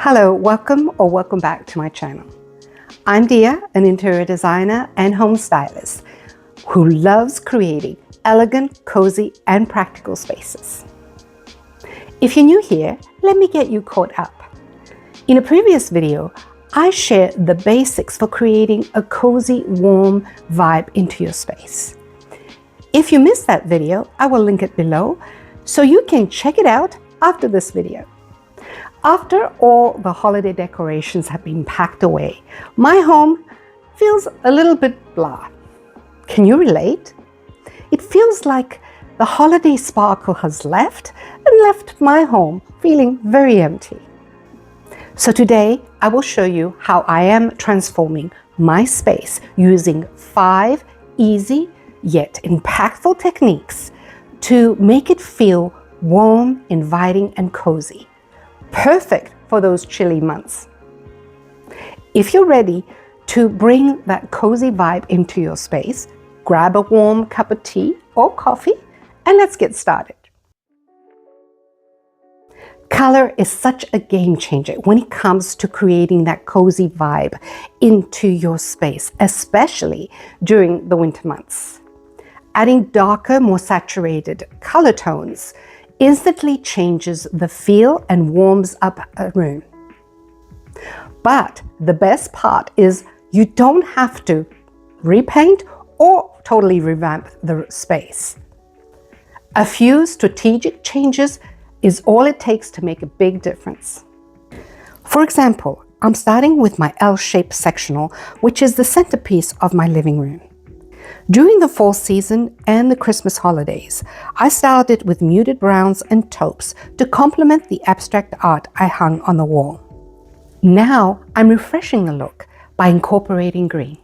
Hello, welcome back to my channel. I'm Dia, an interior designer and home stylist who loves creating elegant, cozy, and practical spaces. If you're new here, let me get you caught up. In a previous video, I shared the basics for creating a cozy, warm vibe into your space. If you missed that video, I will link it below so you can check it out after this video. After all the holiday decorations have been packed away, my home feels a little bit blah. Can you relate? It feels like the holiday sparkle has left my home feeling very empty. So today I will show you how I am transforming my space using 5 easy yet impactful techniques to make it feel warm, inviting, and cozy. Perfect for those chilly months. If you're ready to bring that cozy vibe into your space, grab a warm cup of tea or coffee and let's get started. Color is such a game changer when it comes to creating that cozy vibe into your space, especially during the winter months. Adding darker, more saturated color tones instantly changes the feel and warms up a room. But the best part is you don't have to repaint or totally revamp the space. A few strategic changes is all it takes to make a big difference. For example, I'm starting with my L-shaped sectional, which is the centerpiece of my living room. During the fall season and the Christmas holidays, I styled it with muted browns and taupes to complement the abstract art I hung on the wall. Now I'm refreshing the look by incorporating green.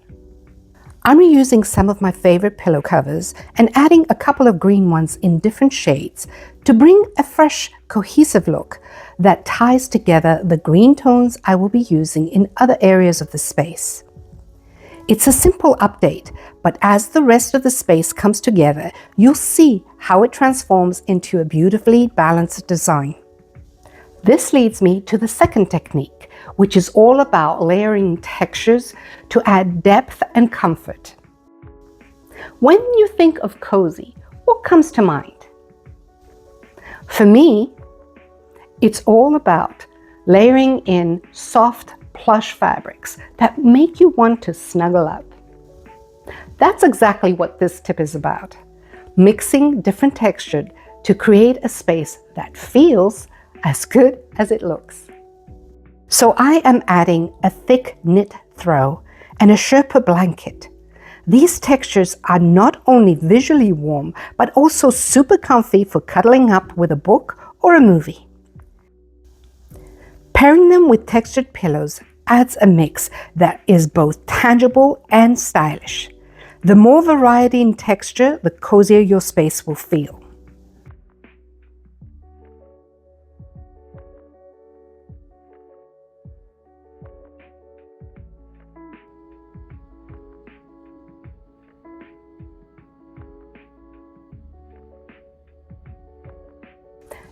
I'm reusing some of my favorite pillow covers and adding a couple of green ones in different shades to bring a fresh, cohesive look that ties together the green tones I will be using in other areas of the space. It's a simple update, but as the rest of the space comes together, you'll see how it transforms into a beautifully balanced design. This leads me to the second technique, which is all about layering textures to add depth and comfort. When you think of cozy, what comes to mind? For me, it's all about layering in soft, plush fabrics that make you want to snuggle up. That's exactly what this tip is about. Mixing different textures to create a space that feels as good as it looks. So I am adding a thick knit throw and a Sherpa blanket. These textures are not only visually warm, but also super comfy for cuddling up with a book or a movie. Pairing them with textured pillows adds a mix that is both tangible and stylish. The more variety in texture, the cozier your space will feel.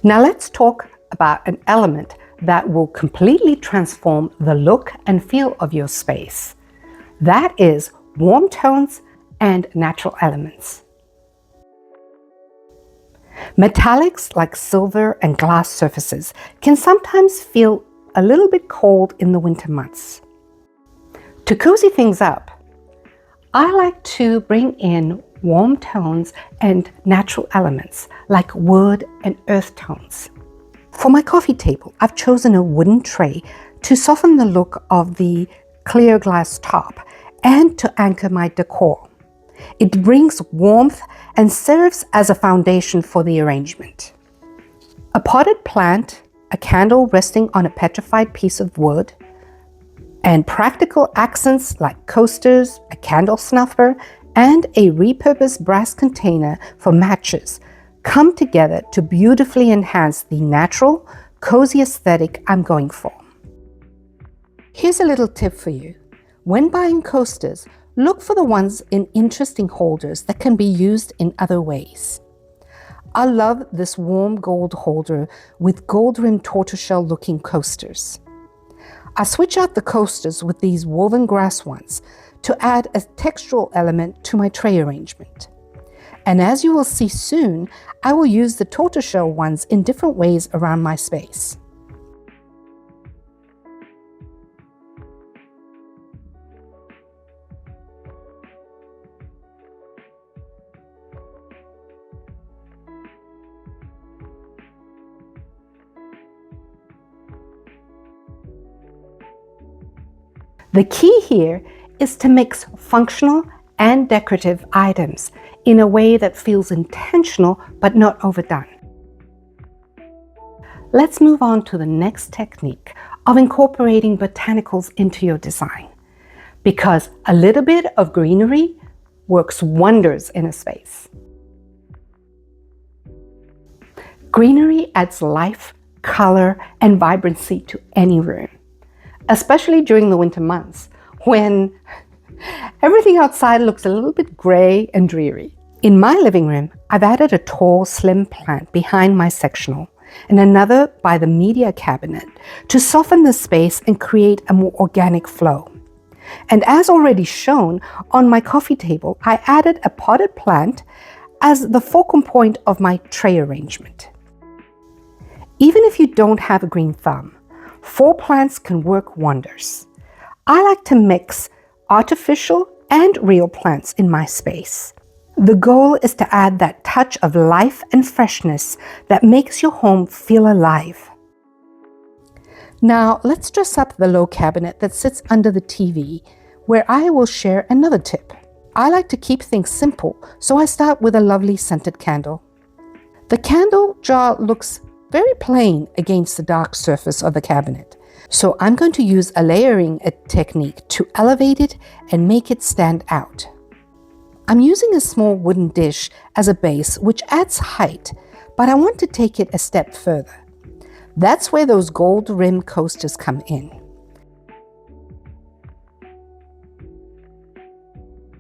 Now let's talk about an element that will completely transform the look and feel of your space. That is warm tones and natural elements. Metallics like silver and glass surfaces can sometimes feel a little bit cold in the winter months. To cozy things up, I like to bring in warm tones and natural elements like wood and earth tones. For my coffee table, I've chosen a wooden tray to soften the look of the clear glass top and to anchor my decor. It brings warmth and serves as a foundation for the arrangement. A potted plant, a candle resting on a petrified piece of wood, and practical accents like coasters, a candle snuffer, and a repurposed brass container for matches come together to beautifully enhance the natural, cozy aesthetic I'm going for. Here's a little tip for you. When buying coasters, look for the ones in interesting holders that can be used in other ways. I love this warm gold holder with gold-rimmed tortoiseshell looking coasters. I switch out the coasters with these woven grass ones to add a textural element to my tray arrangement. And as you will see soon, I will use the tortoiseshell ones in different ways around my space. The key here is to mix functional and decorative items in a way that feels intentional but not overdone. Let's move on to the next technique of incorporating botanicals into your design, because a little bit of greenery works wonders in a space. Greenery adds life, color, and vibrancy to any room, especially during the winter months when everything outside looks a little bit gray and dreary. In my living room, I've added a tall, slim plant behind my sectional and another by the media cabinet to soften the space and create a more organic flow. And as already shown on my coffee table, I added a potted plant as the focal point of my tray arrangement. Even if you don't have a green thumb, 4 plants can work wonders. I like to mix artificial and real plants in my space. The goal is to add that touch of life and freshness that makes your home feel alive. Now let's dress up the low cabinet that sits under the TV, where I will share another tip. I like to keep things simple, so I start with a lovely scented candle. The candle jar looks very plain against the dark surface of the cabinet. So I'm going to use a layering technique to elevate it and make it stand out. I'm using a small wooden dish as a base, which adds height, but I want to take it a step further. That's where those gold rim coasters come in.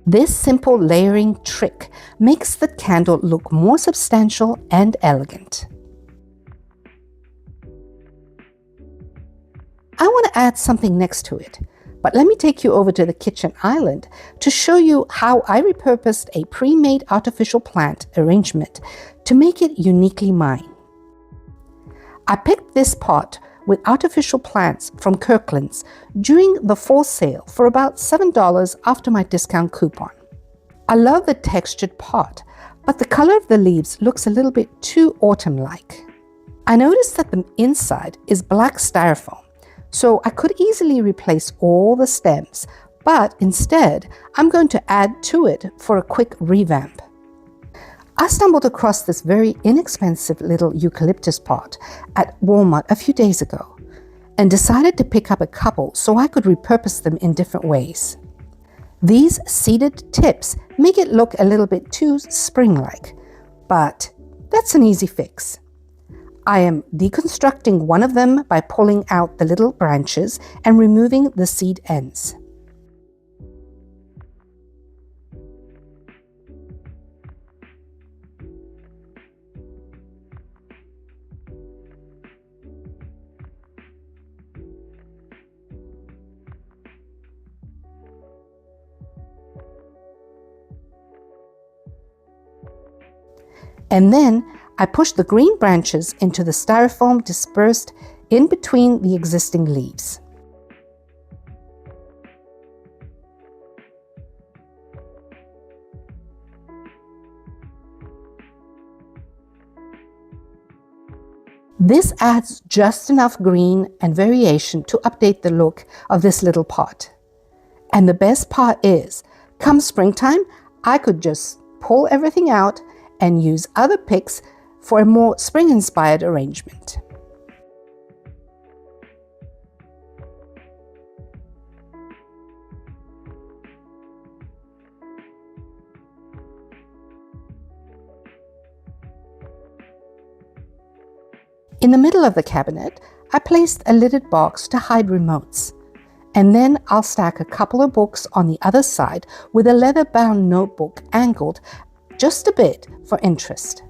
This simple layering trick makes the candle look more substantial and elegant. I want to add something next to it, but let me take you over to the kitchen island to show you how I repurposed a pre-made artificial plant arrangement to make it uniquely mine. I picked this pot with artificial plants from Kirkland's during the fall sale for about $7 after my discount coupon. I love the textured pot, but the color of the leaves looks a little bit too autumn-like. I noticed that the inside is black styrofoam, so I could easily replace all the stems, but instead I'm going to add to it for a quick revamp. I stumbled across this very inexpensive little eucalyptus pot at Walmart a few days ago and decided to pick up a couple so I could repurpose them in different ways. These seeded tips make it look a little bit too spring-like, but that's an easy fix. I am deconstructing one of them by pulling out the little branches and removing the seed ends. And then I push the green branches into the styrofoam dispersed in between the existing leaves. This adds just enough green and variation to update the look of this little pot. And the best part is, come springtime, I could just pull everything out and use other picks for a more spring-inspired arrangement. In the middle of the cabinet, I placed a lidded box to hide remotes. And then I'll stack a couple of books on the other side with a leather-bound notebook angled just a bit for interest.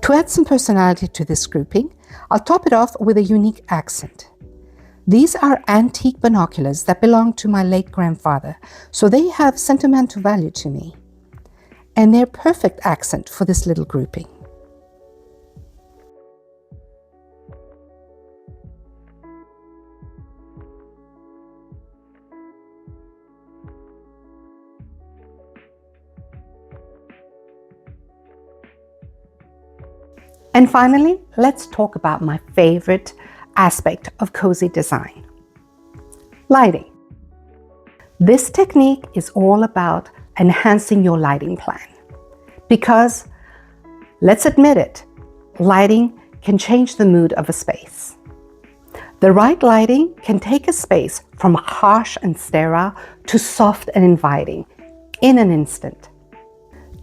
To add some personality to this grouping, I'll top it off with a unique accent. These are antique binoculars that belong to my late grandfather, so they have sentimental value to me. And they're perfect accent for this little grouping. And finally, let's talk about my favorite aspect of cozy design: lighting. This technique is all about enhancing your lighting plan. Because, let's admit it, lighting can change the mood of a space. The right lighting can take a space from harsh and sterile to soft and inviting in an instant.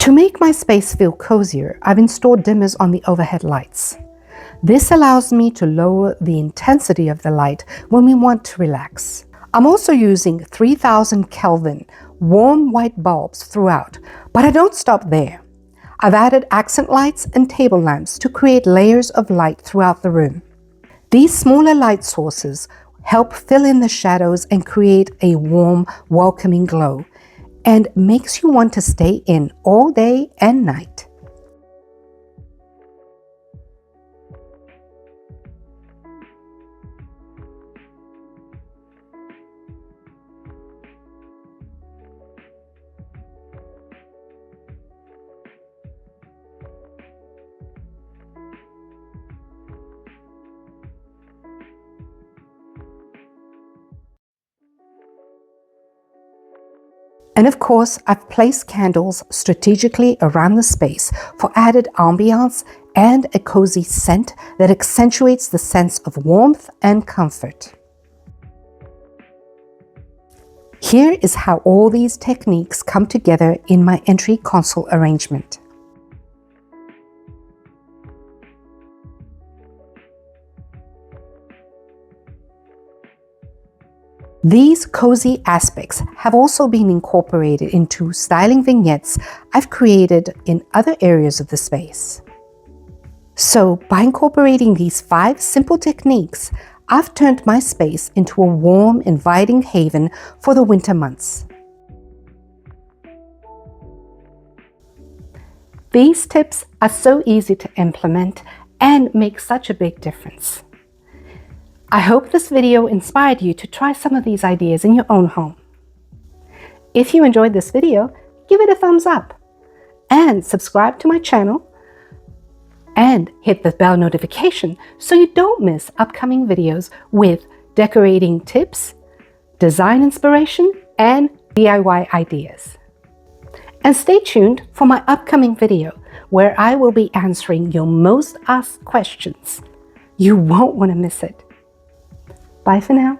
To make my space feel cozier, I've installed dimmers on the overhead lights. This allows me to lower the intensity of the light when we want to relax. I'm also using 3000 Kelvin warm white bulbs throughout, but I don't stop there. I've added accent lights and table lamps to create layers of light throughout the room. These smaller light sources help fill in the shadows and create a warm, welcoming glow, and makes you want to stay in all day and night. And of course, I've placed candles strategically around the space for added ambiance and a cozy scent that accentuates the sense of warmth and comfort. Here is how all these techniques come together in my entry console arrangement. These cozy aspects have also been incorporated into styling vignettes I've created in other areas of the space. So, by incorporating these 5 simple techniques, I've turned my space into a warm, inviting haven for the winter months. These tips are so easy to implement and make such a big difference. I hope this video inspired you to try some of these ideas in your own home. If you enjoyed this video, give it a thumbs up and subscribe to my channel and hit the bell notification so you don't miss upcoming videos with decorating tips, design inspiration, and DIY ideas. And stay tuned for my upcoming video where I will be answering your most asked questions. You won't want to miss it. Bye for now.